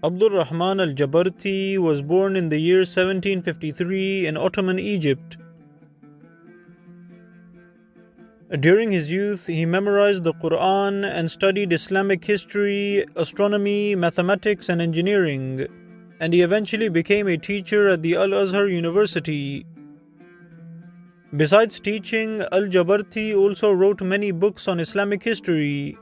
Abdulrahman Al Jabarti was born in the year 1753 in Ottoman Egypt. During his youth, he memorized the Quran and studied Islamic history, astronomy, mathematics, and engineering, and he eventually became a teacher at the Al-Azhar University. Besides teaching, Al Jabarti also wrote many books on Islamic history.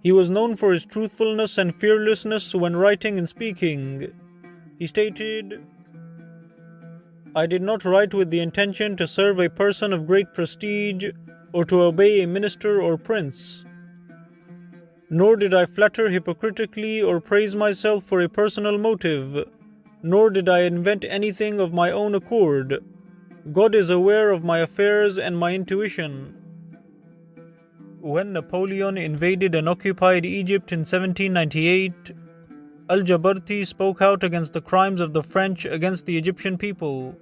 He was known for his truthfulness and fearlessness when writing and speaking. He stated, "I did not write with the intention to serve a person of great prestige or to obey a minister or prince. Nor did I flatter hypocritically or praise myself for a personal motive, nor did I invent anything of my own accord. God is aware of my affairs and my intuition." When Napoleon invaded and occupied Egypt in 1798, Al Jabarti spoke out against the crimes of the French against the Egyptian people.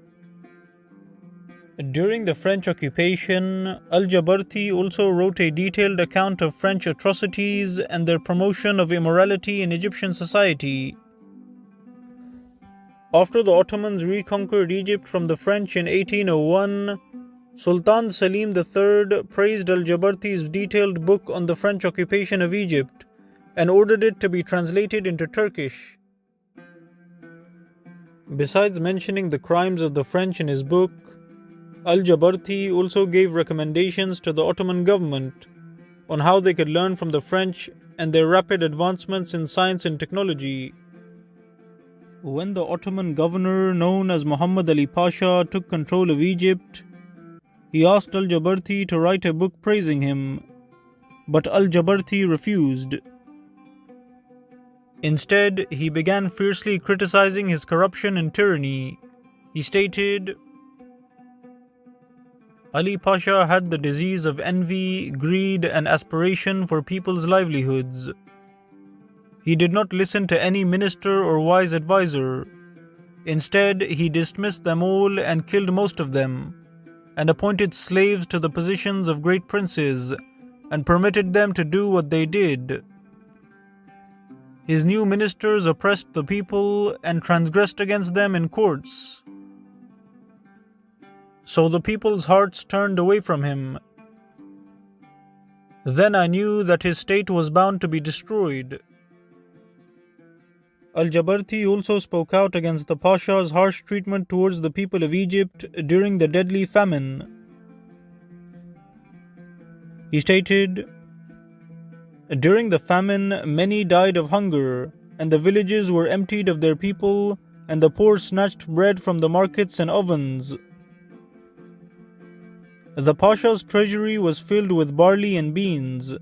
During the French occupation, Al Jabarti also wrote a detailed account of French atrocities and their promotion of immorality in Egyptian society. After the Ottomans reconquered Egypt from the French in 1801, Sultan Selim III praised Al Jabarti's detailed book on the French occupation of Egypt and ordered it to be translated into Turkish. Besides mentioning the crimes of the French in his book, Al Jabarti also gave recommendations to the Ottoman government on how they could learn from the French and their rapid advancements in science and technology. When the Ottoman governor known as Muhammad Ali Pasha took control of Egypt, he asked Al Jabarti to write a book praising him, but Al Jabarti refused. Instead, he began fiercely criticizing his corruption and tyranny. He stated, "Ali Pasha had the disease of envy, greed, and aspiration for people's livelihoods. He did not listen to any minister or wise advisor. Instead, he dismissed them all and killed most of them, and appointed slaves to the positions of great princes, and permitted them to do what they did. His new ministers oppressed the people and transgressed against them in courts. So the people's hearts turned away from him. Then I knew that his state was bound to be destroyed." Al Jabarti also spoke out against the Pasha's harsh treatment towards the people of Egypt during the deadly famine. He stated, "During the famine, many died of hunger, and the villages were emptied of their people, and the poor snatched bread from the markets and ovens. The Pasha's treasury was filled with barley and beans.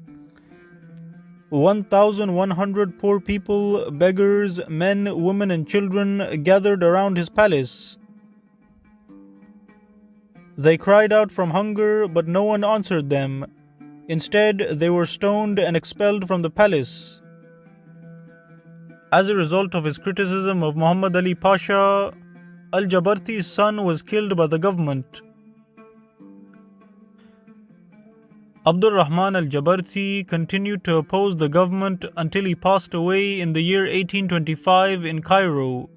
1,100 poor people, beggars, men, women, and children gathered around his palace. They cried out from hunger, but no one answered them. Instead, they were stoned and expelled from the palace." As a result of his criticism of Muhammad Ali Pasha, Al Jabarti's son was killed by the government. Abdulrahman Al Jabarti continued to oppose the government until he passed away in the year 1825 in Cairo.